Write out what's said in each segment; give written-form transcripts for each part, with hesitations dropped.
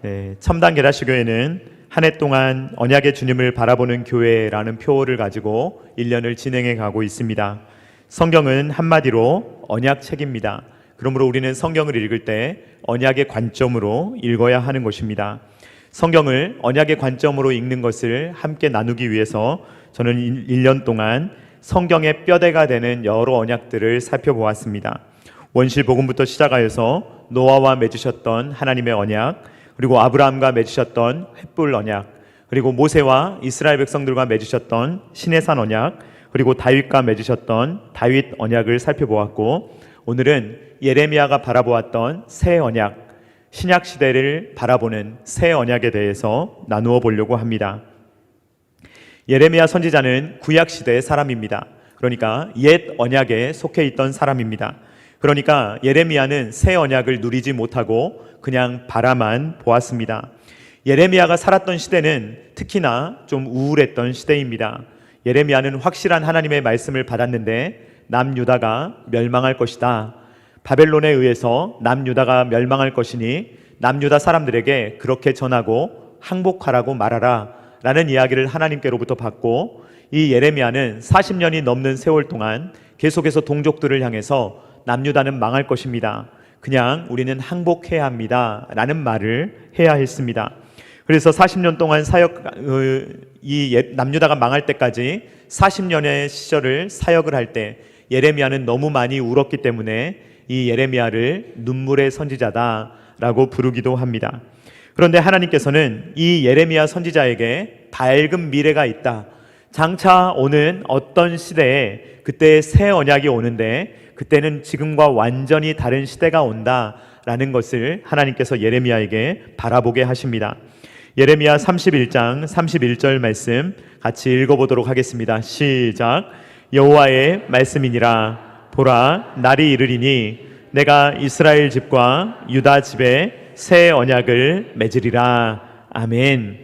네, 첨단 게라시교회는 한 해 동안 언약의 주님을 바라보는 교회라는 표어를 가지고 1년을 진행해 가고 있습니다. 성경은 한마디로 언약책입니다. 그러므로 우리는 성경을 읽을 때 언약의 관점으로 읽어야 하는 것입니다. 성경을 언약의 관점으로 읽는 것을 함께 나누기 위해서 저는 1년 동안 성경의 뼈대가 되는 여러 언약들을 살펴보았습니다. 원실 복음부터 시작하여서 노아와 맺으셨던 하나님의 언약, 그리고 아브라함과 맺으셨던 횃불 언약, 그리고 모세와 이스라엘 백성들과 맺으셨던 시내산 언약, 그리고 다윗과 맺으셨던 다윗 언약을 살펴보았고, 오늘은 예레미야가 바라보았던 새 언약, 신약 시대를 바라보는 새 언약에 대해서 나누어 보려고 합니다. 예레미야 선지자는 구약 시대의 사람입니다. 그러니까 옛 언약에 속해 있던 사람입니다. 그러니까 예레미야는 새 언약을 누리지 못하고 그냥 바라만 보았습니다. 예레미야가 살았던 시대는 특히나 좀 우울했던 시대입니다. 예레미야는 확실한 하나님의 말씀을 받았는데 남유다가 멸망할 것이다. 바벨론에 의해서 남유다가 멸망할 것이니 남유다 사람들에게 그렇게 전하고 항복하라고 말하라 라는 이야기를 하나님께로부터 받고, 이 예레미야는 40년이 넘는 세월 동안 계속해서 동족들을 향해서 남유다는 망할 것입니다. 그냥 우리는 항복해야 합니다 라는 말을 해야 했습니다. 그래서 40년 동안 남유다가 망할 때까지 40년의 시절을 사역을 할 때 예레미야는 너무 많이 울었기 때문에 이 예레미야를 눈물의 선지자다라고 부르기도 합니다. 그런데 하나님께서는 이 예레미야 선지자에게 밝은 미래가 있다. 장차 오는 어떤 시대에 그때 새 언약이 오는데 그때는 지금과 완전히 다른 시대가 온다라는 것을 하나님께서 예레미야에게 바라보게 하십니다. 예레미야 31장 31절 말씀 같이 읽어보도록 하겠습니다. 시작. 여호와의 말씀이니라. 보라, 날이 이르리니 내가 이스라엘 집과 유다 집에 새 언약을 맺으리라. 아멘.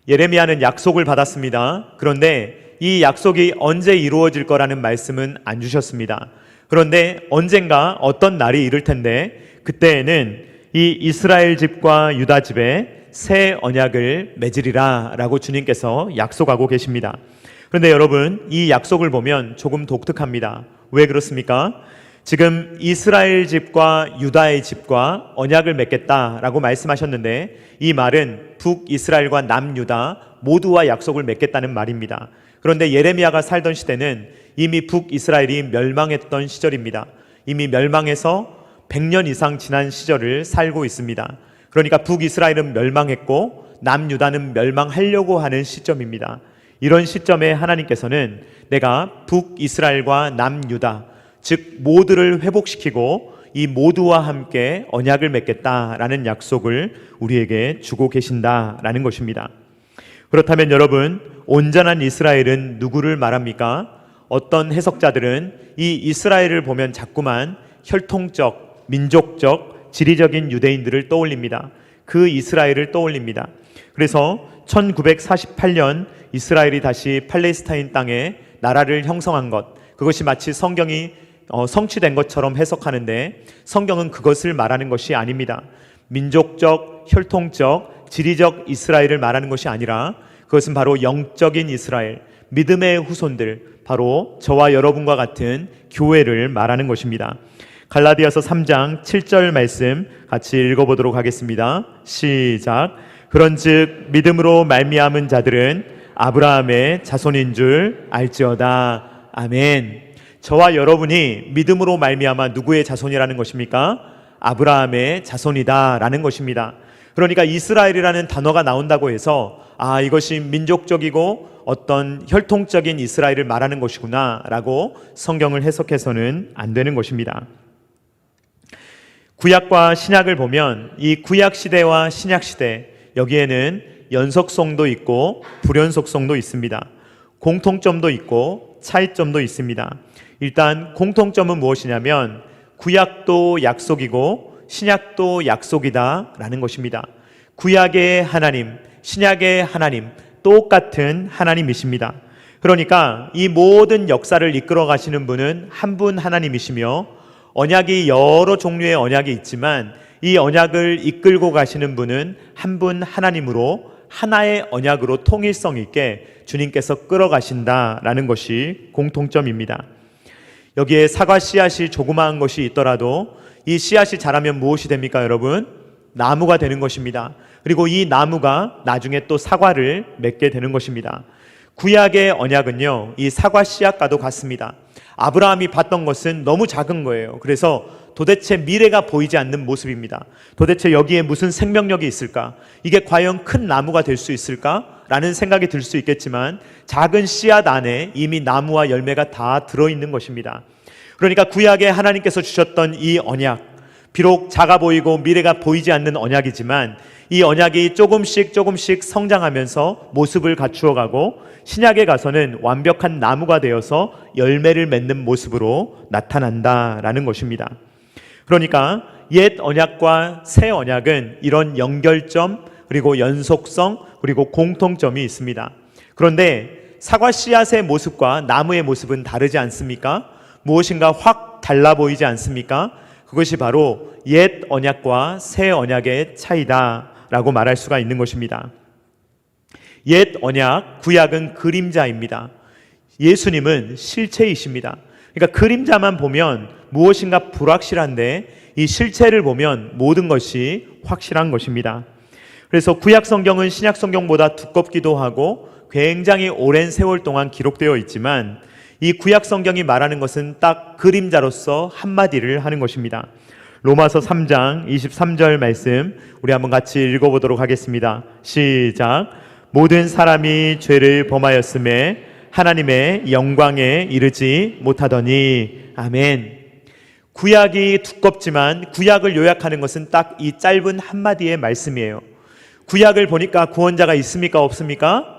예레미야는 약속을 받았습니다. 그런데 이 약속이 언제 이루어질 거라는 말씀은 안 주셨습니다. 그런데 언젠가 어떤 날이 이를 텐데 그때에는 이 이스라엘 집과 유다 집에 새 언약을 맺으리라 라고 주님께서 약속하고 계십니다. 그런데 여러분, 이 약속을 보면 조금 독특합니다. 왜 그렇습니까? 지금 이스라엘 집과 유다의 집과 언약을 맺겠다라고 말씀하셨는데 이 말은 북이스라엘과 남유다 모두와 약속을 맺겠다는 말입니다. 그런데 예레미야가 살던 시대는 이미 북이스라엘이 멸망했던 시절입니다. 이미 멸망해서 100년 이상 지난 시절을 살고 있습니다. 그러니까 북이스라엘은 멸망했고 남유다는 멸망하려고 하는 시점입니다. 이런 시점에 하나님께서는 내가 북이스라엘과 남유다, 즉 모두를 회복시키고 이 모두와 함께 언약을 맺겠다라는 약속을 우리에게 주고 계신다라는 것입니다. 그렇다면 여러분, 온전한 이스라엘은 누구를 말합니까? 어떤 해석자들은 이 이스라엘을 보면 자꾸만 혈통적, 민족적, 지리적인 유대인들을 떠올립니다. 그 이스라엘을 떠올립니다. 그래서 1948년 이스라엘이 다시 팔레스타인 땅에 나라를 형성한 것, 그것이 마치 성경이 성취된 것처럼 해석하는데 성경은 그것을 말하는 것이 아닙니다. 민족적, 혈통적, 지리적 이스라엘을 말하는 것이 아니라 그것은 바로 영적인 이스라엘, 믿음의 후손들, 바로 저와 여러분과 같은 교회를 말하는 것입니다. 갈라디아서 3장 7절 말씀 같이 읽어보도록 하겠습니다. 시작. 그런즉 믿음으로 말미암은 자들은 아브라함의 자손인 줄 알지어다. 아멘. 저와 여러분이 믿음으로 말미암아 누구의 자손이라는 것입니까? 아브라함의 자손이다라는 것입니다. 그러니까 이스라엘이라는 단어가 나온다고 해서 이것이 민족적이고 어떤 혈통적인 이스라엘을 말하는 것이구나 라고 성경을 해석해서는 안 되는 것입니다. 구약과 신약을 보면 이 구약 시대와 신약 시대, 여기에는 연속성도 있고 불연속성도 있습니다. 공통점도 있고 차이점도 있습니다. 일단 공통점은 무엇이냐면 구약도 약속이고 신약도 약속이다 라는 것입니다. 구약의 하나님, 신약의 하나님, 똑같은 하나님이십니다. 그러니까 이 모든 역사를 이끌어 가시는 분은 한 분 하나님이시며 언약이 여러 종류의 언약이 있지만 이 언약을 이끌고 가시는 분은 한 분 하나님으로 하나의 언약으로 통일성 있게 주님께서 끌어가신다라는 것이 공통점입니다. 여기에 사과 씨앗이 조그마한 것이 있더라도 이 씨앗이 자라면 무엇이 됩니까, 여러분? 나무가 되는 것입니다. 그리고 이 나무가 나중에 또 사과를 맺게 되는 것입니다. 구약의 언약은요, 이 사과 씨앗과도 같습니다. 아브라함이 봤던 것은 너무 작은 거예요. 그래서 도대체 미래가 보이지 않는 모습입니다. 도대체 여기에 무슨 생명력이 있을까? 이게 과연 큰 나무가 될 수 있을까? 라는 생각이 들 수 있겠지만 작은 씨앗 안에 이미 나무와 열매가 다 들어있는 것입니다. 그러니까 구약에 하나님께서 주셨던 이 언약, 비록 작아 보이고 미래가 보이지 않는 언약이지만 이 언약이 조금씩 성장하면서 모습을 갖추어가고 신약에 가서는 완벽한 나무가 되어서 열매를 맺는 모습으로 나타난다라는 것입니다. 그러니까 옛 언약과 새 언약은 이런 연결점, 그리고 연속성, 그리고 공통점이 있습니다. 그런데 사과 씨앗의 모습과 나무의 모습은 다르지 않습니까? 무엇인가 확 달라 보이지 않습니까? 그것이 바로 옛 언약과 새 언약의 차이다라고 말할 수가 있는 것입니다. 옛 언약, 구약은 그림자입니다. 예수님은 실체이십니다. 그러니까 그림자만 보면 무엇인가 불확실한데 이 실체를 보면 모든 것이 확실한 것입니다. 그래서 구약 성경은 신약 성경보다 두껍기도 하고 굉장히 오랜 세월 동안 기록되어 있지만 이 구약 성경이 말하는 것은 딱 그림자로서 한마디를 하는 것입니다. 로마서 3장 23절 말씀 우리 한번 같이 읽어보도록 하겠습니다. 시작. 모든 사람이 죄를 범하였음에 하나님의 영광에 이르지 못하더니. 아멘. 구약이 두껍지만 구약을 요약하는 것은 딱 이 짧은 한마디의 말씀이에요. 구약을 보니까 구원자가 있습니까, 없습니까?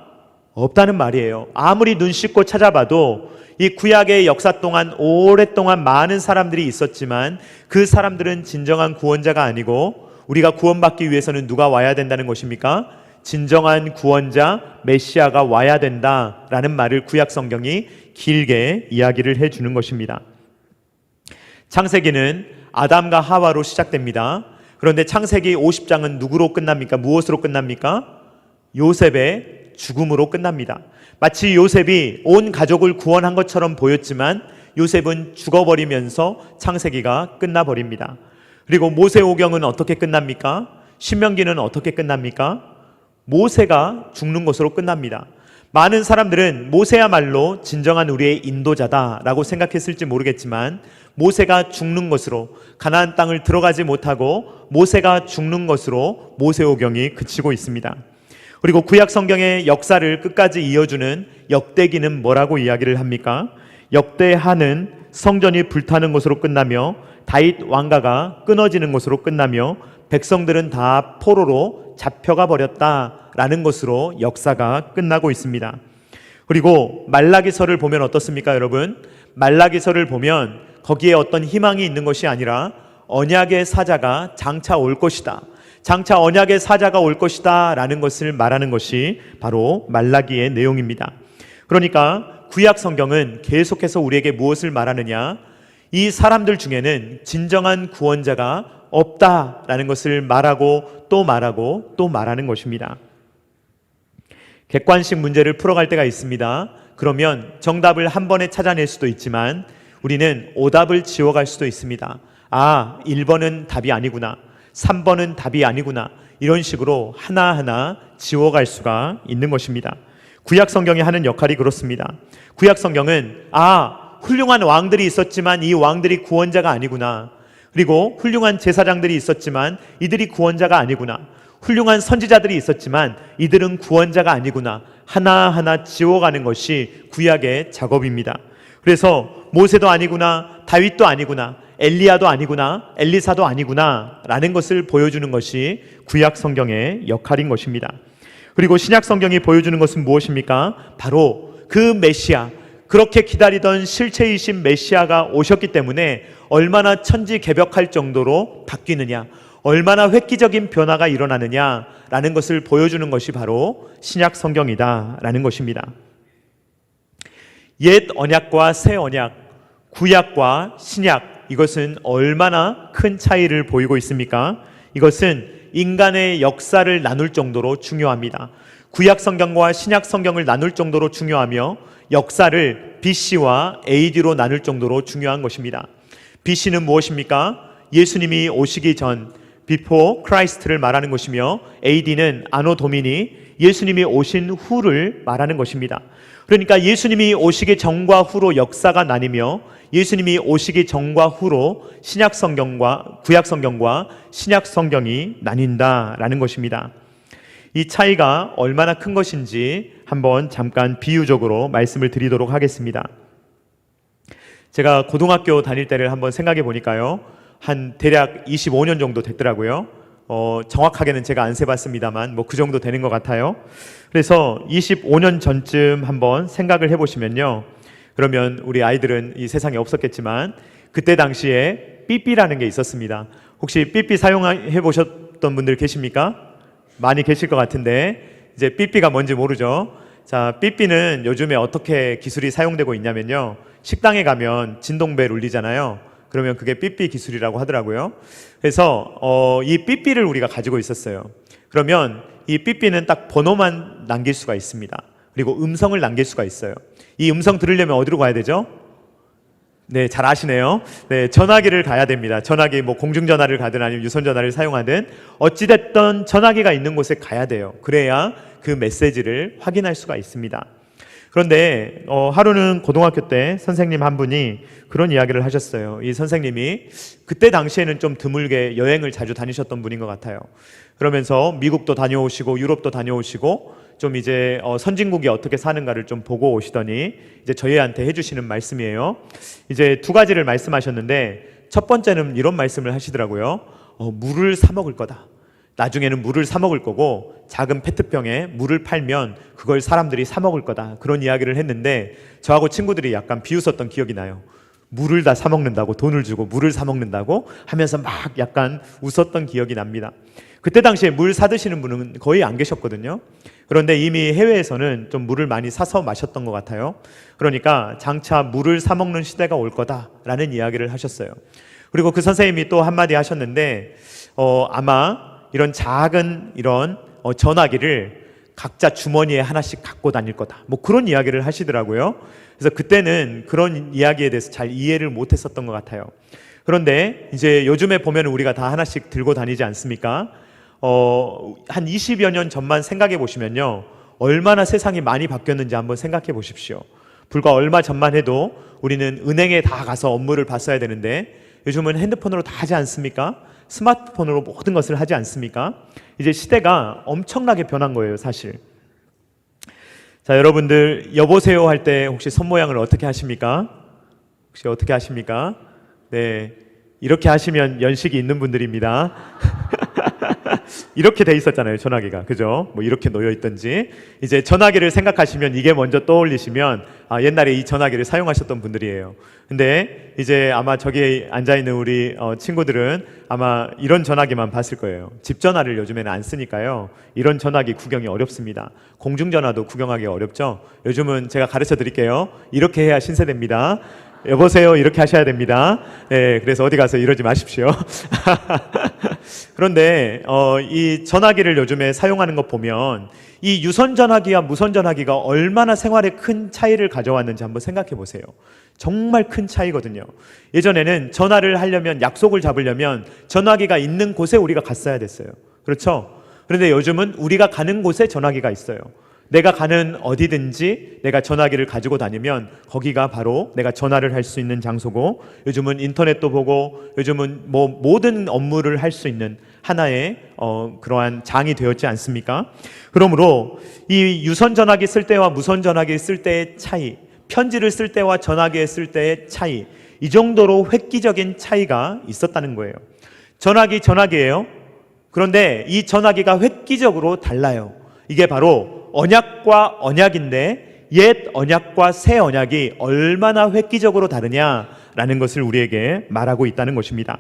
없다는 말이에요. 아무리 눈 씻고 찾아봐도 이 구약의 역사 동안 오랫동안 많은 사람들이 있었지만 그 사람들은 진정한 구원자가 아니고 우리가 구원받기 위해서는 누가 와야 된다는 것입니까? 진정한 구원자 메시아가 와야 된다라는 말을 구약 성경이 길게 이야기를 해주는 것입니다. 창세기는 아담과 하와로 시작됩니다. 그런데 창세기 50장은 누구로 끝납니까? 무엇으로 끝납니까? 요셉의 죽음으로 끝납니다. 마치 요셉이 온 가족을 구원한 것처럼 보였지만 요셉은 죽어버리면서 창세기가 끝나버립니다. 그리고 모세오경은 어떻게 끝납니까? 신명기는 어떻게 끝납니까? 모세가 죽는 것으로 끝납니다. 많은 사람들은 모세야말로 진정한 우리의 인도자다라고 생각했을지 모르겠지만 모세가 죽는 것으로 가나안 땅을 들어가지 못하고 모세가 죽는 것으로 모세오경이 그치고 있습니다. 그리고 구약 성경의 역사를 끝까지 이어주는 역대기는 뭐라고 이야기를 합니까? 역대하는 성전이 불타는 것으로 끝나며 다윗 왕가가 끊어지는 것으로 끝나며 백성들은 다 포로로 잡혀가 버렸다라는 것으로 역사가 끝나고 있습니다. 그리고 말라기서를 보면 어떻습니까, 여러분? 말라기서를 보면 거기에 어떤 희망이 있는 것이 아니라 언약의 사자가 장차 올 것이다, 장차 언약의 사자가 올 것이다 라는 것을 말하는 것이 바로 말라기의 내용입니다. 그러니까 구약 성경은 계속해서 우리에게 무엇을 말하느냐, 이 사람들 중에는 진정한 구원자가 없다라는 것을 말하고 또 말하고 또 말하는 것입니다. 객관식 문제를 풀어갈 때가 있습니다. 그러면 정답을 한 번에 찾아낼 수도 있지만 우리는 오답을 지워갈 수도 있습니다. 1번은 답이 아니구나, 3번은 답이 아니구나, 이런 식으로 하나하나 지워갈 수가 있는 것입니다. 구약 성경이 하는 역할이 그렇습니다. 구약 성경은 훌륭한 왕들이 있었지만 이 왕들이 구원자가 아니구나, 그리고 훌륭한 제사장들이 있었지만 이들이 구원자가 아니구나, 훌륭한 선지자들이 있었지만 이들은 구원자가 아니구나, 하나하나 지워가는 것이 구약의 작업입니다. 그래서 모세도 아니구나, 다윗도 아니구나, 엘리야도 아니구나, 엘리사도 아니구나 라는 것을 보여주는 것이 구약 성경의 역할인 것입니다. 그리고 신약 성경이 보여주는 것은 무엇입니까? 바로 그 메시아, 그렇게 기다리던 실체이신 메시아가 오셨기 때문에 얼마나 천지개벽할 정도로 바뀌느냐, 얼마나 획기적인 변화가 일어나느냐라는 것을 보여주는 것이 바로 신약 성경이다라는 것입니다. 옛 언약과 새 언약, 구약과 신약, 이것은 얼마나 큰 차이를 보이고 있습니까? 이것은 인간의 역사를 나눌 정도로 중요합니다. 구약 성경과 신약 성경을 나눌 정도로 중요하며 역사를 BC와 AD로 나눌 정도로 중요한 것입니다. BC는 무엇입니까? 예수님이 오시기 전, Before Christ를 말하는 것이며 AD는 Anno Domini, 예수님이 오신 후를 말하는 것입니다. 그러니까 예수님이 오시기 전과 후로 역사가 나뉘며 예수님이 오시기 전과 후로 신약 성경과 구약 성경과 신약 성경이 나뉜다라는 것입니다. 이 차이가 얼마나 큰 것인지 한번 잠깐 비유적으로 말씀을 드리도록 하겠습니다. 제가 고등학교 다닐 때를 한번 생각해 보니까요, 한 대략 25년 정도 됐더라고요. 정확하게는 제가 안 세봤습니다만 뭐 그 정도 되는 것 같아요. 그래서 25년 전쯤 한번 생각을 해보시면요, 그러면 우리 아이들은 이 세상에 없었겠지만 그때 당시에 삐삐라는 게 있었습니다. 혹시 삐삐 사용해 보셨던 분들 계십니까? 많이 계실 것 같은데 이제 삐삐가 뭔지 모르죠. 자, 삐삐는 요즘에 어떻게 기술이 사용되고 있냐면요, 식당에 가면 진동벨 울리잖아요. 그러면 그게 삐삐 기술이라고 하더라고요. 그래서 이 삐삐를 우리가 가지고 있었어요. 그러면 이 삐삐는 딱 번호만 남길 수가 있습니다. 그리고 음성을 남길 수가 있어요. 이 음성 들으려면 어디로 가야 되죠? 네, 잘 아시네요. 네, 전화기를 가야 됩니다. 전화기, 뭐 공중전화를 가든 아니면 유선전화를 사용하든 어찌됐든 전화기가 있는 곳에 가야 돼요. 그래야 그 메시지를 확인할 수가 있습니다. 그런데 하루는 고등학교 때 선생님 한 분이 그런 이야기를 하셨어요. 이 선생님이 그때 당시에는 좀 드물게 여행을 자주 다니셨던 분인 것 같아요. 그러면서 미국도 다녀오시고 유럽도 다녀오시고 좀 이제 선진국이 어떻게 사는가를 좀 보고 오시더니 이제 저희한테 해주시는 말씀이에요. 이제 두 가지를 말씀하셨는데 첫 번째는 이런 말씀을 하시더라고요. 물을 사 먹을 거다. 나중에는 물을 사 먹을 거고 작은 페트병에 물을 팔면 그걸 사람들이 사 먹을 거다. 그런 이야기를 했는데 저하고 친구들이 약간 비웃었던 기억이 나요. 물을 다 사 먹는다고, 돈을 주고 물을 사 먹는다고 하면서 막 약간 웃었던 기억이 납니다. 그때 당시에 물 사드시는 분은 거의 안 계셨거든요. 그런데 이미 해외에서는 좀 물을 많이 사서 마셨던 것 같아요. 그러니까 장차 물을 사 먹는 시대가 올 거다라는 이야기를 하셨어요. 그리고 그 선생님이 또 한마디 하셨는데 아마 이런 작은 이런 전화기를 각자 주머니에 하나씩 갖고 다닐 거다. 뭐 그런 이야기를 하시더라고요. 그래서 그때는 그런 이야기에 대해서 잘 이해를 못했었던 것 같아요. 그런데 이제 요즘에 보면 우리가 다 하나씩 들고 다니지 않습니까? 한 20여 년 전만 생각해 보시면요, 얼마나 세상이 많이 바뀌었는지 한번 생각해 보십시오. 불과 얼마 전만 해도 우리는 은행에 다 가서 업무를 봤어야 되는데 요즘은 핸드폰으로 다 하지 않습니까? 스마트폰으로 모든 것을 하지 않습니까? 이제 시대가 엄청나게 변한 거예요, 사실. 자, 여러분들 여보세요 할 때 혹시 손 모양을 어떻게 하십니까? 혹시 어떻게 하십니까? 네, 이렇게 하시면 연식이 있는 분들입니다. 이렇게 돼 있었잖아요, 전화기가. 그죠? 뭐 이렇게 놓여 있든지. 이제 전화기를 생각하시면 이게 먼저 떠올리시면 옛날에 이 전화기를 사용하셨던 분들이에요. 근데 이제 아마 저기 앉아 있는 우리 친구들은 아마 이런 전화기만 봤을 거예요. 집 전화를 요즘에는 안 쓰니까요. 이런 전화기 구경이 어렵습니다. 공중전화도 구경하기 어렵죠. 요즘은 제가 가르쳐 드릴게요. 이렇게 해야 신세대입니다. 여보세요, 이렇게 하셔야 됩니다. 네, 그래서 어디 가서 이러지 마십시오. 그런데 이 전화기를 요즘에 사용하는 것 보면 이 유선 전화기와 무선 전화기가 얼마나 생활에 큰 차이를 가져왔는지 한번 생각해 보세요. 정말 큰 차이거든요. 예전에는 전화를 하려면, 약속을 잡으려면 전화기가 있는 곳에 우리가 갔어야 됐어요. 그렇죠? 그런데 요즘은 우리가 가는 곳에 전화기가 있어요. 내가 가는 어디든지 내가 전화기를 가지고 다니면 거기가 바로 내가 전화를 할 수 있는 장소고, 요즘은 인터넷도 보고 요즘은 뭐 모든 업무를 할 수 있는 하나의 그러한 장이 되었지 않습니까? 그러므로 이 유선 전화기 쓸 때와 무선 전화기 쓸 때의 차이, 편지를 쓸 때와 전화기에 쓸 때의 차이, 이 정도로 획기적인 차이가 있었다는 거예요. 전화기예요. 그런데 이 전화기가 획기적으로 달라요. 이게 바로 언약과 언약인데 옛 언약과 새 언약이 얼마나 획기적으로 다르냐라는 것을 우리에게 말하고 있다는 것입니다.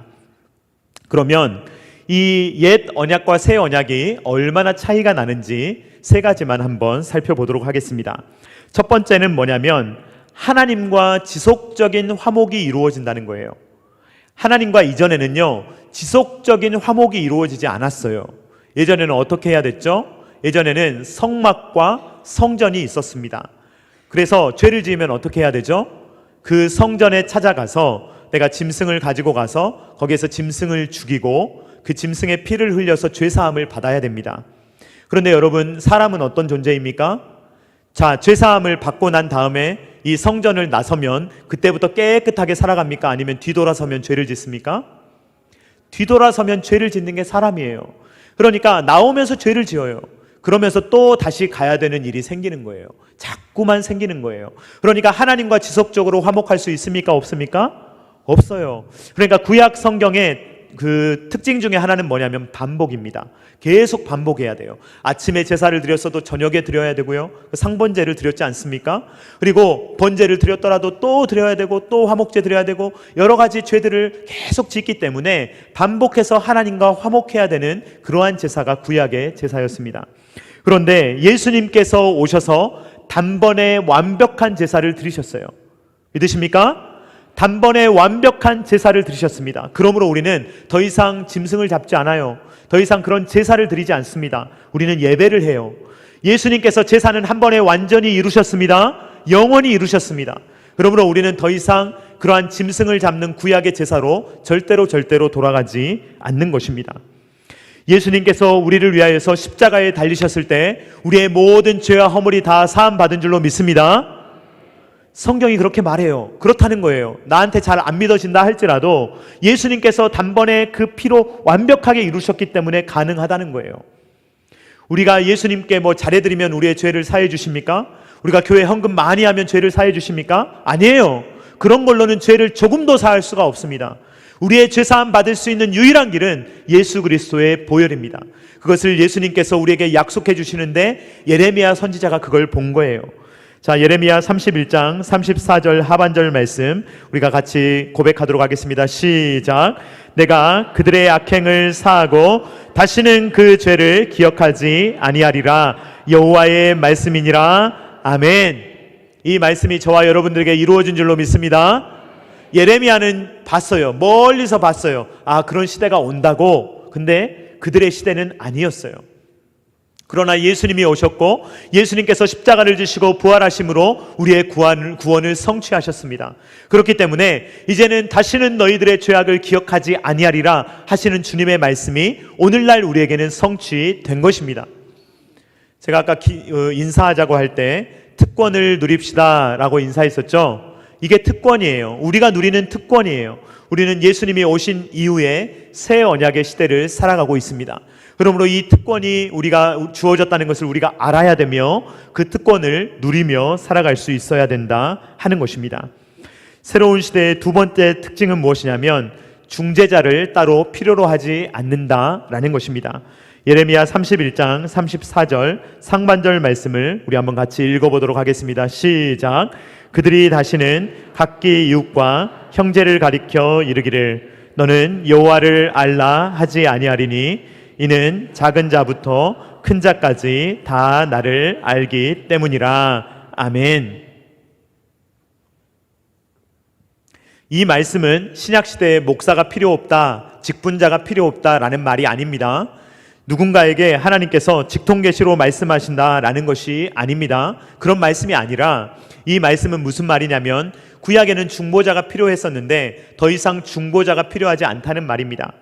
그러면 이 옛 언약과 새 언약이 얼마나 차이가 나는지 세 가지만 한번 살펴보도록 하겠습니다. 첫 번째는 뭐냐면 하나님과 지속적인 화목이 이루어진다는 거예요. 하나님과 이전에는요, 지속적인 화목이 이루어지지 않았어요. 예전에는 어떻게 해야 됐죠? 예전에는 성막과 성전이 있었습니다. 그래서 죄를 지으면 어떻게 해야 되죠? 그 성전에 찾아가서 내가 짐승을 가지고 가서 거기에서 짐승을 죽이고 그 짐승의 피를 흘려서 죄사함을 받아야 됩니다. 그런데 여러분, 사람은 어떤 존재입니까? 자, 죄사함을 받고 난 다음에 이 성전을 나서면 그때부터 깨끗하게 살아갑니까? 아니면 뒤돌아서면 죄를 짓습니까? 뒤돌아서면 죄를 짓는 게 사람이에요. 그러니까 나오면서 죄를 지어요. 그러면서 또 다시 가야 되는 일이 생기는 거예요. 자꾸만 생기는 거예요. 그러니까 하나님과 지속적으로 화목할 수 있습니까? 없습니까? 없어요. 그러니까 구약 성경의 그 특징 중에 하나는 뭐냐면 반복입니다. 계속 반복해야 돼요. 아침에 제사를 드렸어도 저녁에 드려야 되고요. 상번제를 드렸지 않습니까? 그리고 번제를 드렸더라도 또 드려야 되고 또 화목제 드려야 되고 여러 가지 죄들을 계속 짓기 때문에 반복해서 하나님과 화목해야 되는 그러한 제사가 구약의 제사였습니다. 그런데 예수님께서 오셔서 단번에 완벽한 제사를 드리셨어요. 믿으십니까? 단번에 완벽한 제사를 드리셨습니다. 그러므로 우리는 더 이상 짐승을 잡지 않아요. 더 이상 그런 제사를 드리지 않습니다. 우리는 예배를 해요. 예수님께서 제사는 한 번에 완전히 이루셨습니다. 영원히 이루셨습니다. 그러므로 우리는 더 이상 그러한 짐승을 잡는 구약의 제사로 절대로 돌아가지 않는 것입니다. 예수님께서 우리를 위하여서 십자가에 달리셨을 때 우리의 모든 죄와 허물이 다 사함 받은 줄로 믿습니다. 성경이 그렇게 말해요. 그렇다는 거예요. 나한테 잘 안 믿어진다 할지라도 예수님께서 단번에 그 피로 완벽하게 이루셨기 때문에 가능하다는 거예요. 우리가 예수님께 뭐 잘해드리면 우리의 죄를 사해 주십니까? 우리가 교회 헌금 많이 하면 죄를 사해 주십니까? 아니에요. 그런 걸로는 죄를 조금도 사할 수가 없습니다. 우리의 죄사함 받을 수 있는 유일한 길은 예수 그리스도의 보혈입니다. 그것을 예수님께서 우리에게 약속해 주시는데 예레미야 선지자가 그걸 본 거예요. 자, 예레미야 31장 34절 하반절 말씀 우리가 같이 고백하도록 하겠습니다. 시작. 내가 그들의 악행을 사하고 다시는 그 죄를 기억하지 아니하리라. 여호와의 말씀이니라. 아멘. 이 말씀이 저와 여러분들에게 이루어진 줄로 믿습니다. 예레미야는 봤어요. 멀리서 봤어요. 아, 그런 시대가 온다고. 근데 그들의 시대는 아니었어요. 그러나 예수님이 오셨고 예수님께서 십자가를 지시고 부활하심으로 우리의 구원을 성취하셨습니다. 그렇기 때문에 이제는 다시는 너희들의 죄악을 기억하지 아니하리라 하시는 주님의 말씀이 오늘날 우리에게는 성취된 것입니다. 제가 아까 인사하자고 할 때 특권을 누립시다 라고 인사했었죠. 이게 특권이에요. 우리가 누리는 특권이에요. 우리는 예수님이 오신 이후에 새 언약의 시대를 살아가고 있습니다. 그러므로 이 특권이 우리가 주어졌다는 것을 우리가 알아야 되며 그 특권을 누리며 살아갈 수 있어야 된다 하는 것입니다. 새로운 시대의 두 번째 특징은 무엇이냐면 중재자를 따로 필요로 하지 않는다라는 것입니다. 예레미야 31장 34절 상반절 말씀을 우리 한번 같이 읽어보도록 하겠습니다. 시작. 그들이 다시는 각기 이웃과 형제를 가리켜 이르기를 너는 여호와를 알라 하지 아니하리니 이는 작은 자부터 큰 자까지 다 나를 알기 때문이라. 아멘. 이 말씀은 신약시대에 목사가 필요 없다, 직분자가 필요 없다라는 말이 아닙니다. 누군가에게 하나님께서 직통계시로 말씀하신다라는 것이 아닙니다. 그런 말씀이 아니라 이 말씀은 무슨 말이냐면 구약에는 중보자가 필요했었는데 더 이상 중보자가 필요하지 않다는 말입니다.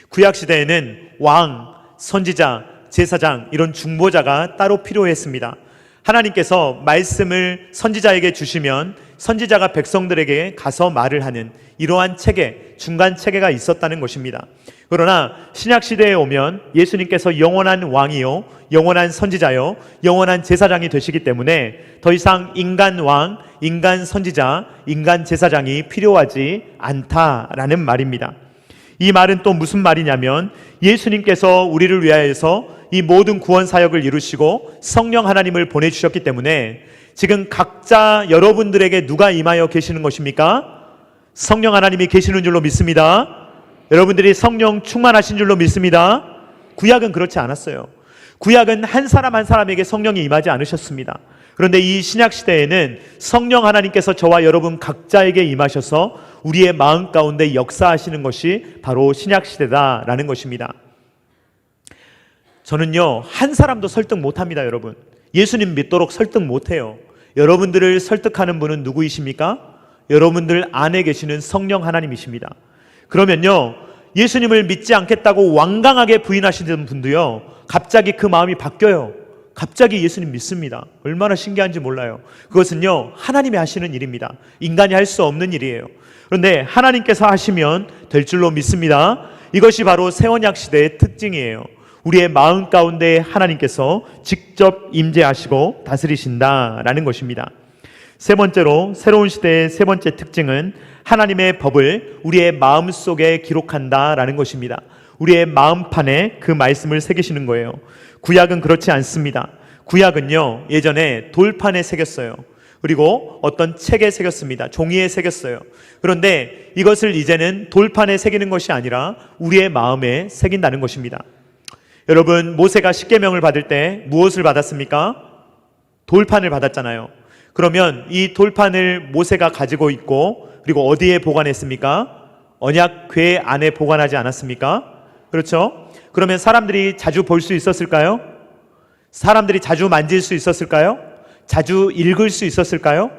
구약 시대에는 왕, 선지자, 제사장 이런 중보자가 따로 필요했습니다. 하나님께서 말씀을 선지자에게 주시면 선지자가 백성들에게 가서 말을 하는 이러한 체계, 중간 체계가 있었다는 것입니다. 그러나 신약 시대에 오면 예수님께서 영원한 왕이요, 영원한 선지자요, 영원한 제사장이 되시기 때문에 더 이상 인간 왕, 인간 선지자, 인간 제사장이 필요하지 않다라는 말입니다. 이 말은 또 무슨 말이냐면 예수님께서 우리를 위하여서 이 모든 구원 사역을 이루시고 성령 하나님을 보내주셨기 때문에 지금 각자 여러분들에게 누가 임하여 계시는 것입니까? 성령 하나님이 계시는 줄로 믿습니다. 여러분들이 성령 충만하신 줄로 믿습니다. 구약은 그렇지 않았어요. 구약은 한 사람 한 사람에게 성령이 임하지 않으셨습니다. 그런데 이 신약 시대에는 성령 하나님께서 저와 여러분 각자에게 임하셔서 우리의 마음 가운데 역사하시는 것이 바로 신약 시대다라는 것입니다. 저는요, 한 사람도 설득 못합니다. 여러분, 예수님 믿도록 설득 못해요. 여러분들을 설득하는 분은 누구이십니까? 여러분들 안에 계시는 성령 하나님이십니다. 그러면요, 예수님을 믿지 않겠다고 완강하게 부인하시는 분도요, 갑자기 그 마음이 바뀌어요. 갑자기 예수님 믿습니다. 얼마나 신기한지 몰라요. 그것은요, 하나님이 하시는 일입니다. 인간이 할 수 없는 일이에요. 그런데 하나님께서 하시면 될 줄로 믿습니다. 이것이 바로 새 언약 시대의 특징이에요. 우리의 마음 가운데 하나님께서 직접 임재하시고 다스리신다라는 것입니다. 세 번째로, 새로운 시대의 세 번째 특징은 하나님의 법을 우리의 마음 속에 기록한다라는 것입니다. 우리의 마음판에 그 말씀을 새기시는 거예요. 구약은 그렇지 않습니다. 구약은요, 예전에 돌판에 새겼어요. 그리고 어떤 책에 새겼습니다. 종이에 새겼어요. 그런데 이것을 이제는 돌판에 새기는 것이 아니라 우리의 마음에 새긴다는 것입니다. 여러분, 모세가 십계명을 받을 때 무엇을 받았습니까? 돌판을 받았잖아요. 그러면 이 돌판을 모세가 가지고 있고, 그리고 어디에 보관했습니까? 언약궤 안에 보관하지 않았습니까? 그렇죠? 그러면 사람들이 자주 볼 수 있었을까요? 사람들이 자주 만질 수 있었을까요? 자주 읽을 수 있었을까요?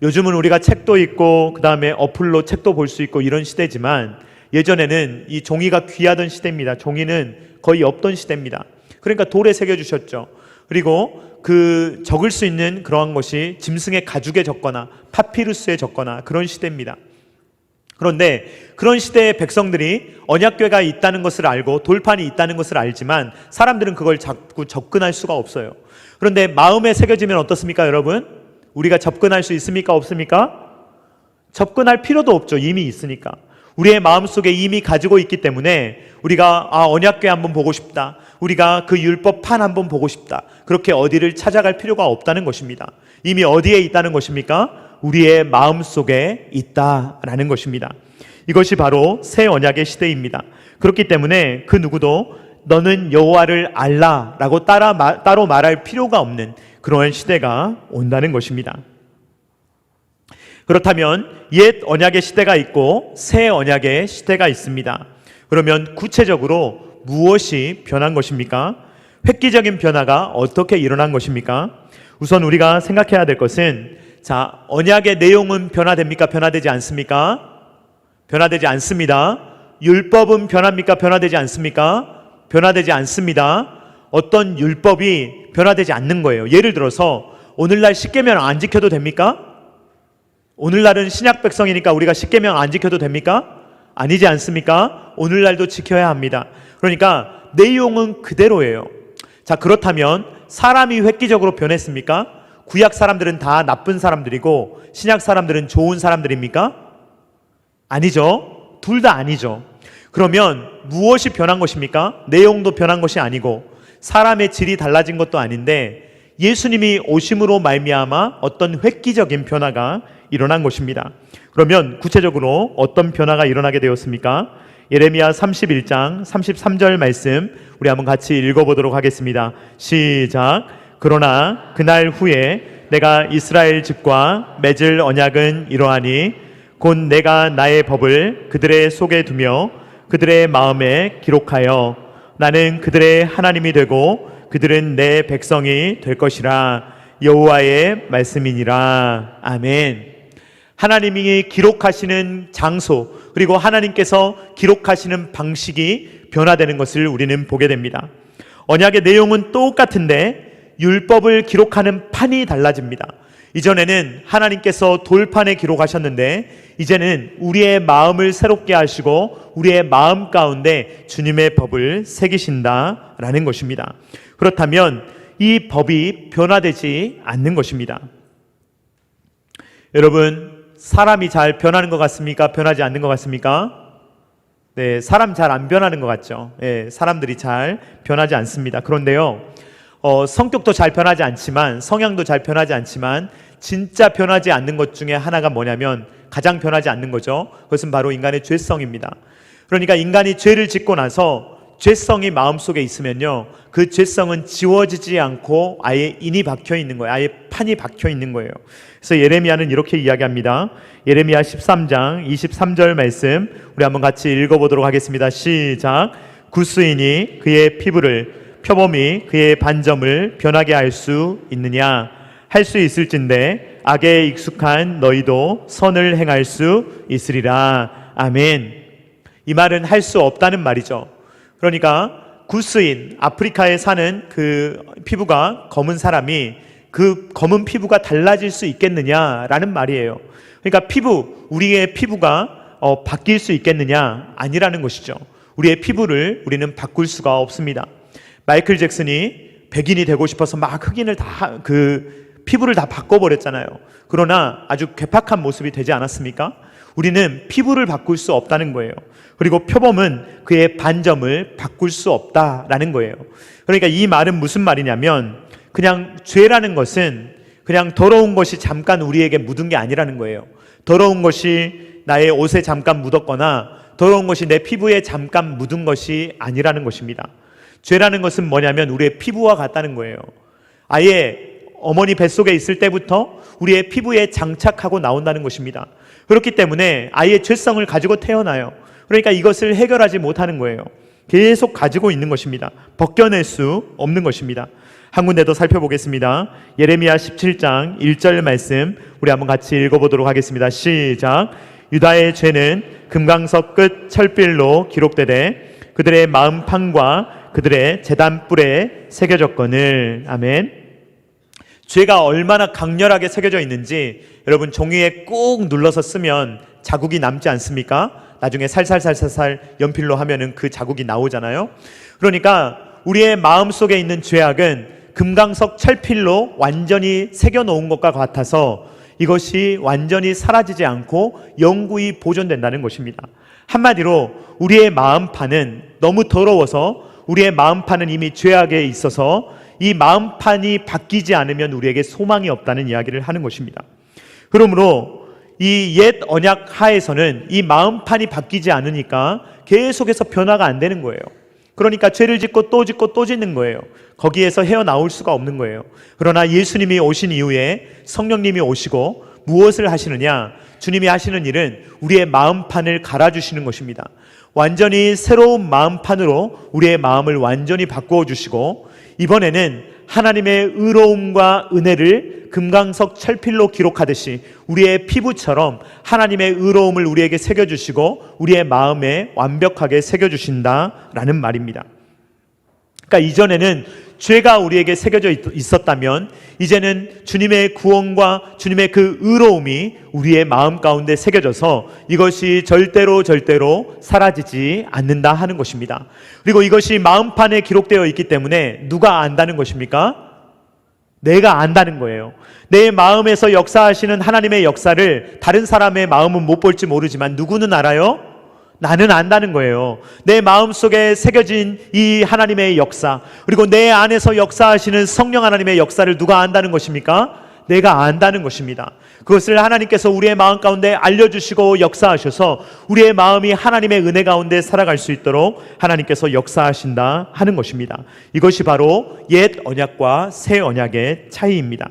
요즘은 우리가 책도 있고 그 다음에 어플로 책도 볼 수 있고 이런 시대지만, 예전에는 이 종이가 귀하던 시대입니다. 종이는 거의 없던 시대입니다. 그러니까 돌에 새겨주셨죠. 그리고 그 적을 수 있는 그러한 것이 짐승의 가죽에 적거나 파피루스에 적거나 그런 시대입니다. 그런데 그런 시대의 백성들이 언약궤가 있다는 것을 알고 돌판이 있다는 것을 알지만 사람들은 그걸 자꾸 접근할 수가 없어요. 그런데 마음에 새겨지면 어떻습니까, 여러분? 우리가 접근할 수 있습니까, 없습니까? 접근할 필요도 없죠. 이미 있으니까. 우리의 마음속에 이미 가지고 있기 때문에 우리가 언약궤 한번 보고 싶다, 우리가 그 율법판 한번 보고 싶다, 그렇게 어디를 찾아갈 필요가 없다는 것입니다. 이미 어디에 있다는 것입니까? 우리의 마음속에 있다라는 것입니다. 이것이 바로 새 언약의 시대입니다. 그렇기 때문에 그 누구도 너는 여호와를 알라라고 따로 말할 필요가 없는 그러한 시대가 온다는 것입니다. 그렇다면 옛 언약의 시대가 있고 새 언약의 시대가 있습니다. 그러면 구체적으로 무엇이 변한 것입니까? 획기적인 변화가 어떻게 일어난 것입니까? 우선 우리가 생각해야 될 것은, 자, 언약의 내용은 변화됩니까? 변화되지 않습니까? 변화되지 않습니다. 율법은 변합니까? 변화되지 않습니까? 변화되지 않습니다. 어떤 율법이 변화되지 않는 거예요. 예를 들어서 오늘날 십계명 안 지켜도 됩니까? 오늘날은 신약 백성이니까 우리가 십계명 안 지켜도 됩니까? 아니지 않습니까? 오늘날도 지켜야 합니다. 그러니까 내용은 그대로예요. 자, 그렇다면 사람이 획기적으로 변했습니까? 구약 사람들은 다 나쁜 사람들이고 신약 사람들은 좋은 사람들입니까? 아니죠. 둘 다 아니죠. 그러면 무엇이 변한 것입니까? 내용도 변한 것이 아니고 사람의 질이 달라진 것도 아닌데, 예수님이 오심으로 말미암아 어떤 획기적인 변화가 일어난 것입니다. 그러면 구체적으로 어떤 변화가 일어나게 되었습니까? 예레미야 31장 33절 말씀 우리 한번 같이 읽어보도록 하겠습니다. 시작. 그러나 그날 후에 내가 이스라엘 집과 맺을 언약은 이러하니 곧 내가 나의 법을 그들의 속에 두며 그들의 마음에 기록하여 나는 그들의 하나님이 되고 그들은 내 백성이 될 것이라. 여호와의 말씀이니라. 아멘. 하나님이 기록하시는 장소, 그리고 하나님께서 기록하시는 방식이 변화되는 것을 우리는 보게 됩니다. 언약의 내용은 똑같은데 율법을 기록하는 판이 달라집니다. 이전에는 하나님께서 돌판에 기록하셨는데 이제는 우리의 마음을 새롭게 하시고 우리의 마음 가운데 주님의 법을 새기신다라는 것입니다. 그렇다면 이 법이 변화되지 않는 것입니다. 여러분, 사람이 잘 변하는 것 같습니까? 변하지 않는 것 같습니까? 네, 사람 잘 안 변하는 것 같죠. 네, 사람들이 잘 변하지 않습니다. 그런데요, 성격도 잘 변하지 않지만, 성향도 잘 변하지 않지만 진짜 변하지 않는 것 중에 하나가 뭐냐면, 가장 변하지 않는 거죠. 그것은 바로 인간의 죄성입니다. 그러니까 인간이 죄를 짓고 나서 죄성이 마음속에 있으면요, 그 죄성은 지워지지 않고 아예 인이 박혀 있는 거예요. 아예 판이 박혀 있는 거예요. 그래서 예레미야는 이렇게 이야기합니다. 예레미야 13장 23절 말씀 우리 한번 같이 읽어보도록 하겠습니다. 시작. 구스인이 그의 피부를, 표범이 그의 반점을 변하게 할 수 있느냐? 할 수 있을진데 악에 익숙한 너희도 선을 행할 수 있으리라. 아멘. 이 말은 할 수 없다는 말이죠. 그러니까 구스인, 아프리카에 사는 그 피부가 검은 사람이 그 검은 피부가 달라질 수 있겠느냐라는 말이에요. 그러니까 우리의 피부가 바뀔 수 있겠느냐? 아니라는 것이죠. 우리의 피부를 우리는 바꿀 수가 없습니다. 마이클 잭슨이 백인이 되고 싶어서 막 흑인을 피부를 다 바꿔버렸잖아요. 그러나 아주 괴팍한 모습이 되지 않았습니까? 우리는 피부를 바꿀 수 없다는 거예요. 그리고 표범은 그의 반점을 바꿀 수 없다라는 거예요. 그러니까 이 말은 무슨 말이냐면, 그냥 죄라는 것은 그냥 더러운 것이 잠깐 우리에게 묻은 게 아니라는 거예요. 더러운 것이 나의 옷에 잠깐 묻었거나 더러운 것이 내 피부에 잠깐 묻은 것이 아니라는 것입니다. 죄라는 것은 뭐냐면 우리의 피부와 같다는 거예요. 아예 어머니 뱃속에 있을 때부터 우리의 피부에 장착하고 나온다는 것입니다. 그렇기 때문에 아예 죄성을 가지고 태어나요. 그러니까 이것을 해결하지 못하는 거예요. 계속 가지고 있는 것입니다. 벗겨낼 수 없는 것입니다. 한 군데 더 살펴보겠습니다. 예레미야 17장 1절 말씀 우리 한번 같이 읽어보도록 하겠습니다. 시작. 유다의 죄는 금강석 끝 철빌로 기록되되 그들의 마음판과 그들의 제단뿔에 새겨졌거늘. 아멘. 죄가 얼마나 강렬하게 새겨져 있는지 여러분 종이에 꾹 눌러서 쓰면 자국이 남지 않습니까? 나중에 살살살살살 연필로 하면은 그 자국이 나오잖아요. 그러니까 우리의 마음속에 있는 죄악은 금강석 철필로 완전히 새겨놓은 것과 같아서 이것이 완전히 사라지지 않고 영구히 보존된다는 것입니다. 한마디로 우리의 마음판은 너무 더러워서 우리의 마음판은 이미 죄악에 있어서 이 마음판이 바뀌지 않으면 우리에게 소망이 없다는 이야기를 하는 것입니다. 그러므로 이 옛 언약 하에서는 이 마음판이 바뀌지 않으니까 계속해서 변화가 안 되는 거예요. 그러니까 죄를 짓고 또 짓고 또 짓는 거예요. 거기에서 헤어나올 수가 없는 거예요. 그러나 예수님이 오신 이후에 성령님이 오시고 무엇을 하시느냐? 주님이 하시는 일은 우리의 마음판을 갈아주시는 것입니다. 완전히 새로운 마음판으로 우리의 마음을 완전히 바꾸어 주시고 이번에는 하나님의 의로움과 은혜를 금강석 철필로 기록하듯이 우리의 피부처럼 하나님의 의로움을 우리에게 새겨주시고 우리의 마음에 완벽하게 새겨주신다라는 말입니다. 그러니까 이전에는 죄가 우리에게 새겨져 있었다면 이제는 주님의 구원과 주님의 그 의로움이 우리의 마음 가운데 새겨져서 이것이 절대로 사라지지 않는다 하는 것입니다. 그리고 이것이 마음판에 기록되어 있기 때문에 누가 안다는 것입니까? 내가 안다는 거예요. 내 마음에서 역사하시는 하나님의 역사를 다른 사람의 마음은 못 볼지 모르지만 누구는 알아요? 나는 안다는 거예요. 내 마음속에 새겨진 이 하나님의 역사, 그리고 내 안에서 역사하시는 성령 하나님의 역사를 누가 안다는 것입니까? 내가 안다는 것입니다. 그것을 하나님께서 우리의 마음 가운데 알려주시고 역사하셔서 우리의 마음이 하나님의 은혜 가운데 살아갈 수 있도록 하나님께서 역사하신다 하는 것입니다. 이것이 바로 옛 언약과 새 언약의 차이입니다.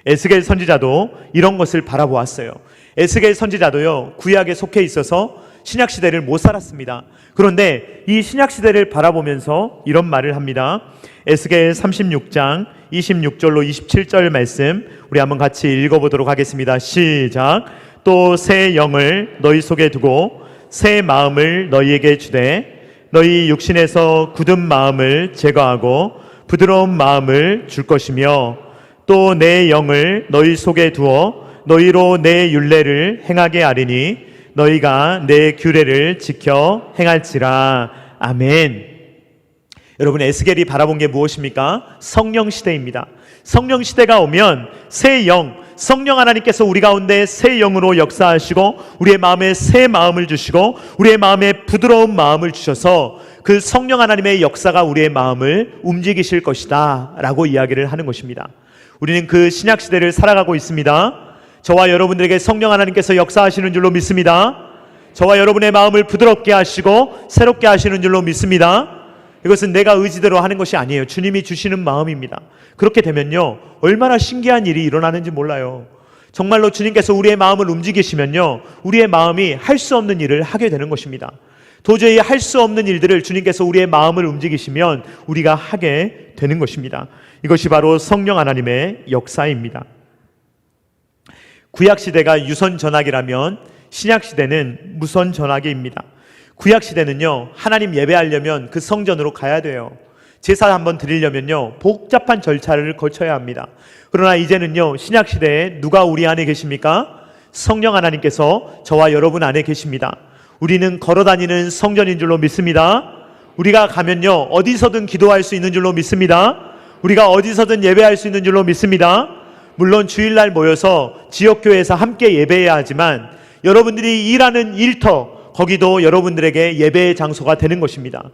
에스겔 선지자도 이런 것을 바라보았어요. 에스겔 선지자도요, 구약에 속해 있어서 신약시대를 못 살았습니다. 그런데 이 신약시대를 바라보면서 이런 말을 합니다. 에스겔 36장 26절로 27절 말씀 우리 한번 같이 읽어보도록 하겠습니다. 시작. 또 새 영을 너희 속에 두고 새 마음을 너희에게 주되 너희 육신에서 굳은 마음을 제거하고 부드러운 마음을 줄 것이며 또 내 영을 너희 속에 두어 너희로 내 율례를 행하게 하리니 너희가 내 규례를 지켜 행할지라. 아멘. 여러분, 에스겔이 바라본 게 무엇입니까? 성령 시대입니다. 성령 시대가 오면 새 영, 성령 하나님께서 우리 가운데 새 영으로 역사하시고 우리의 마음에 새 마음을 주시고 우리의 마음에 부드러운 마음을 주셔서 그 성령 하나님의 역사가 우리의 마음을 움직이실 것이다 라고 이야기를 하는 것입니다. 우리는 그 신약 시대를 살아가고 있습니다. 저와 여러분들에게 성령 하나님께서 역사하시는 줄로 믿습니다. 저와 여러분의 마음을 부드럽게 하시고 새롭게 하시는 줄로 믿습니다. 이것은 내가 의지대로 하는 것이 아니에요. 주님이 주시는 마음입니다. 그렇게 되면요, 얼마나 신기한 일이 일어나는지 몰라요. 정말로 주님께서 우리의 마음을 움직이시면요, 우리의 마음이 할 수 없는 일을 하게 되는 것입니다. 도저히 할 수 없는 일들을 주님께서 우리의 마음을 움직이시면 우리가 하게 되는 것입니다. 이것이 바로 성령 하나님의 역사입니다. 구약시대가 유선전화기라면 신약시대는 무선전화기입니다. 구약시대는요, 하나님 예배하려면 그 성전으로 가야 돼요. 제사 한번 드리려면요, 복잡한 절차를 거쳐야 합니다. 그러나 이제는요, 신약시대에 누가 우리 안에 계십니까? 성령 하나님께서 저와 여러분 안에 계십니다. 우리는 걸어다니는 성전인 줄로 믿습니다. 우리가 가면요, 어디서든 기도할 수 있는 줄로 믿습니다. 우리가 어디서든 예배할 수 있는 줄로 믿습니다. 물론 주일날 모여서 지역교회에서 함께 예배해야 하지만 여러분들이 일하는 일터, 거기도 여러분들에게 예배의 장소가 되는 것입니다.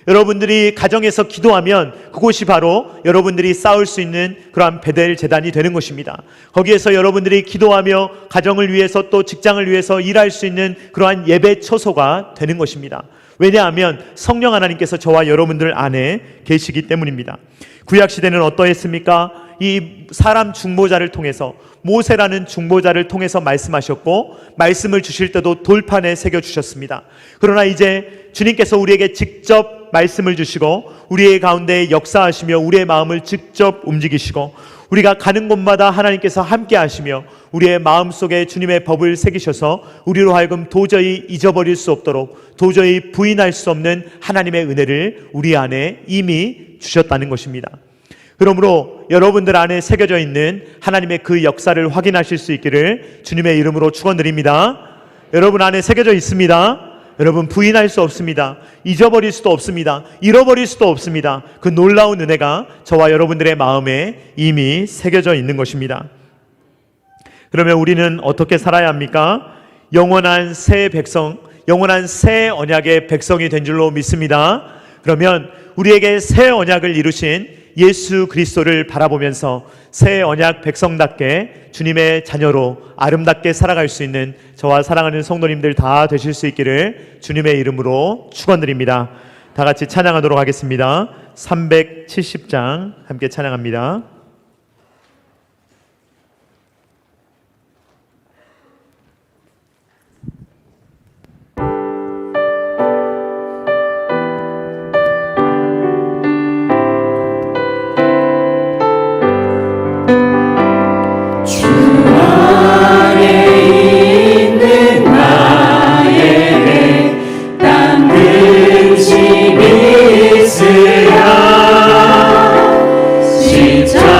여러분들이 가정에서 기도하면 그곳이 바로 여러분들이 쌓을 수 있는 그러한 베델 제단이 되는 것입니다. 거기에서 여러분들이 기도하며 가정을 위해서 또 직장을 위해서 일할 수 있는 그러한 예배 처소가 되는 것입니다. 왜냐하면 성령 하나님께서 저와 여러분들 안에 계시기 때문입니다. 구약시대는 어떠했습니까? 이 사람 중보자를 통해서, 모세라는 중보자를 통해서 말씀하셨고, 말씀을 주실 때도 돌판에 새겨주셨습니다. 그러나 이제 주님께서 우리에게 직접 말씀을 주시고 우리의 가운데 역사하시며 우리의 마음을 직접 움직이시고, 우리가 가는 곳마다 하나님께서 함께 하시며 우리의 마음속에 주님의 법을 새기셔서 우리로 하여금 도저히 잊어버릴 수 없도록, 도저히 부인할 수 없는 하나님의 은혜를 우리 안에 이미 주셨다는 것입니다. 그러므로 여러분들 안에 새겨져 있는 하나님의 그 역사를 확인하실 수 있기를 주님의 이름으로 축원드립니다. 여러분 안에 새겨져 있습니다. 여러분 부인할 수 없습니다. 잊어버릴 수도 없습니다. 잃어버릴 수도 없습니다. 그 놀라운 은혜가 저와 여러분들의 마음에 이미 새겨져 있는 것입니다. 그러면 우리는 어떻게 살아야 합니까? 영원한 새 백성, 영원한 새 언약의 백성이 된 줄로 믿습니다. 그러면 우리에게 새 언약을 이루신 예수 그리스도를 바라보면서 새 언약 백성답게 주님의 자녀로 아름답게 살아갈 수 있는 저와 사랑하는 성도님들 다 되실 수 있기를 주님의 이름으로 축원드립니다. 다 같이 찬양하도록 하겠습니다. 370장 함께 찬양합니다. 진짜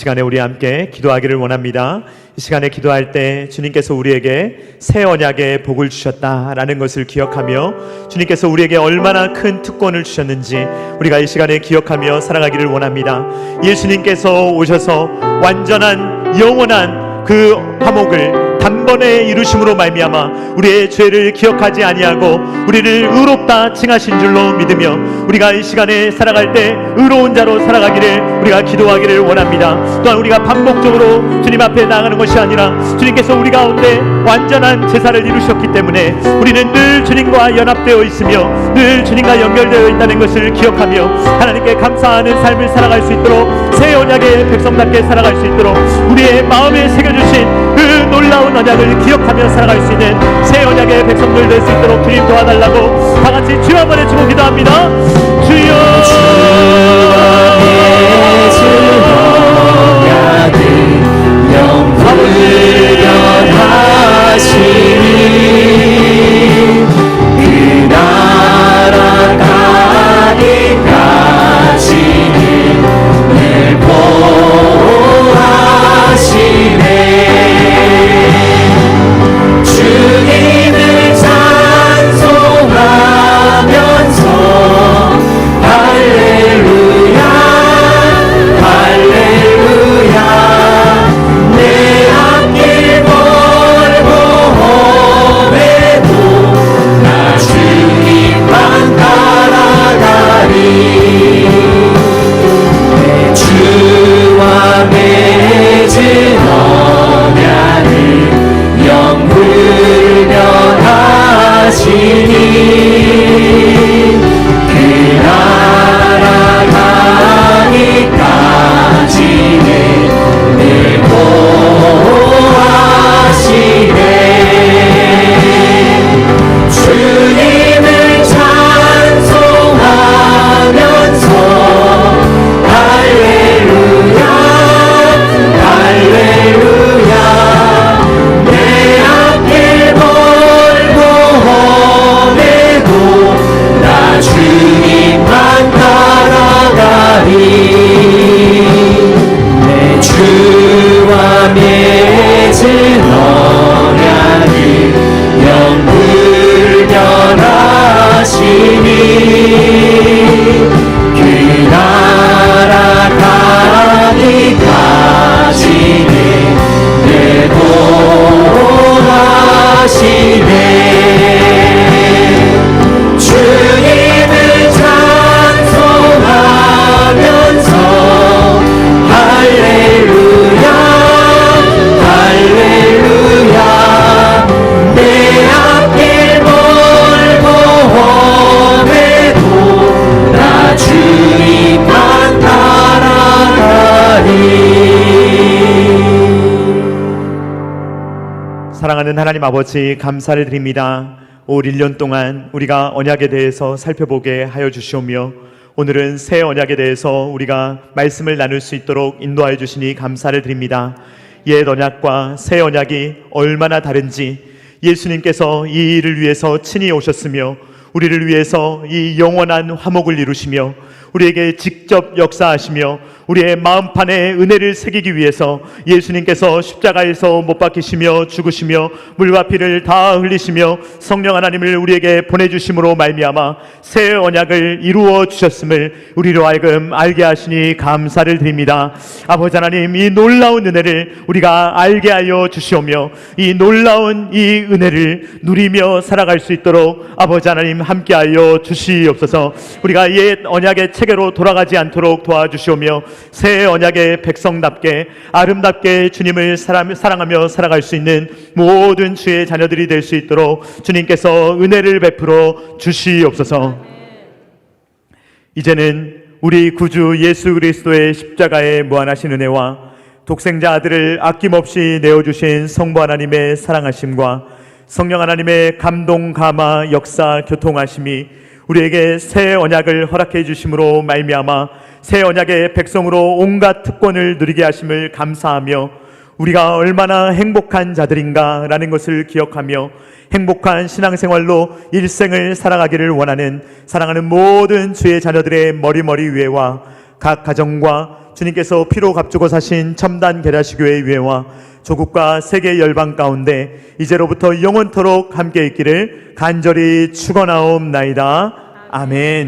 시간에 우리 함께 기도하기를 원합니다. 이 시간에 기도할 때 주님께서 우리에게 새 언약의 복을 주셨다라는 것을 기억하며 주님께서 우리에게 얼마나 큰 특권을 주셨는지 우리가 이 시간에 기억하며 살아가기를 원합니다. 예수님께서 오셔서 완전한 영원한 그 화목을 단번에 이루심으로 말미암아 우리의 죄를 기억하지 아니하고 우리를 의롭다 칭하신 줄로 믿으며 우리가 이 시간에 살아갈 때 의로운 자로 살아가기를 우리가 기도하기를 원합니다. 또한 우리가 반복적으로 주님 앞에 나가는 것이 아니라 주님께서 우리 가운데 완전한 제사를 이루셨기 때문에 우리는 늘 주님과 연합되어 있으며 늘 주님과 연결되어 있다는 것을 기억하며 하나님께 감사하는 삶을 살아갈 수 있도록 새 언약의 백성답게 살아갈 수 있도록 우리의 마음에 새겨주신 그 놀라운 언약을 기억하며 살아갈 수 있는 새 언약의 백성들 될 수 있도록 주님 도와달라고 다 같이 주여 한번 외치고 기도합니다. 주여 영불변하시니 그 나라 가기까지는 늘 보호하시네. 주님을 찬송하면서 할렐루야 할렐루야 내 앞길 멀고 험해도 나 주님만 따라가리. 내 주와 맺은 언약을 영불변하시니 그 나라 가기까지는 늘 보호하시네. 주님을 찬송하면서 할렐루야 할렐루야 내 앞길 멀고 험해도 나 주님만 따라가리. 내 주와 맺은 언약을 영불변하시니 그 나라 가기까지는 늘 보호하시네. 주님을 찬송하면서 할렐루야 할렐루야 내 앞길 멀고 험해도 나 주님만 따라가리. 사랑하는 하나님 아버지 감사를 드립니다. 올 1년 동안 우리가 언약에 대해서 살펴보게 하여 주시오며 오늘은 새 언약에 대해서 우리가 말씀을 나눌 수 있도록 인도하여 주시니 감사를 드립니다. 옛 언약과 새 언약이 얼마나 다른지 예수님께서 이 일을 위해서 친히 오셨으며 우리를 위해서 이 영원한 화목을 이루시며 우리에게 직접 역사하시며 우리의 마음판에 은혜를 새기기 위해서 예수님께서 십자가에서 못 박히시며 죽으시며 물과 피를 다 흘리시며 성령 하나님을 우리에게 보내주심으로 말미암아 새 언약을 이루어 주셨음을 우리로 하여금 알게 하시니 감사를 드립니다. 아버지 하나님, 이 놀라운 은혜를 우리가 알게 하여 주시오며 이 놀라운 이 은혜를 누리며 살아갈 수 있도록 아버지 하나님 함께하여 주시옵소서. 우리가 옛 언약의 체계로 돌아가지 않도록 도와주시오며 새 언약의 백성답게 아름답게 주님을 사랑하며 살아갈 수 있는 모든 주의 자녀들이 될 수 있도록 주님께서 은혜를 베풀어 주시옵소서. 이제는 우리 구주 예수 그리스도의 십자가의 무한하신 은혜와 독생자 아들을 아낌없이 내어주신 성부 하나님의 사랑하심과 성령 하나님의 감동, 감화, 역사, 교통하심이 우리에게 새 언약을 허락해 주심으로 말미암아 새 언약의 백성으로 온갖 특권을 누리게 하심을 감사하며 우리가 얼마나 행복한 자들인가 라는 것을 기억하며 행복한 신앙생활로 일생을 살아가기를 원하는 사랑하는 모든 주의 자녀들의 머리머리 위에와 각 가정과 주님께서 피로 값주고 사신 첨단 계라시교회의 위회와 조국과 세계 열방 가운데 이제로부터 영원토록 함께 있기를 간절히 축원하옵나이다. 아멘.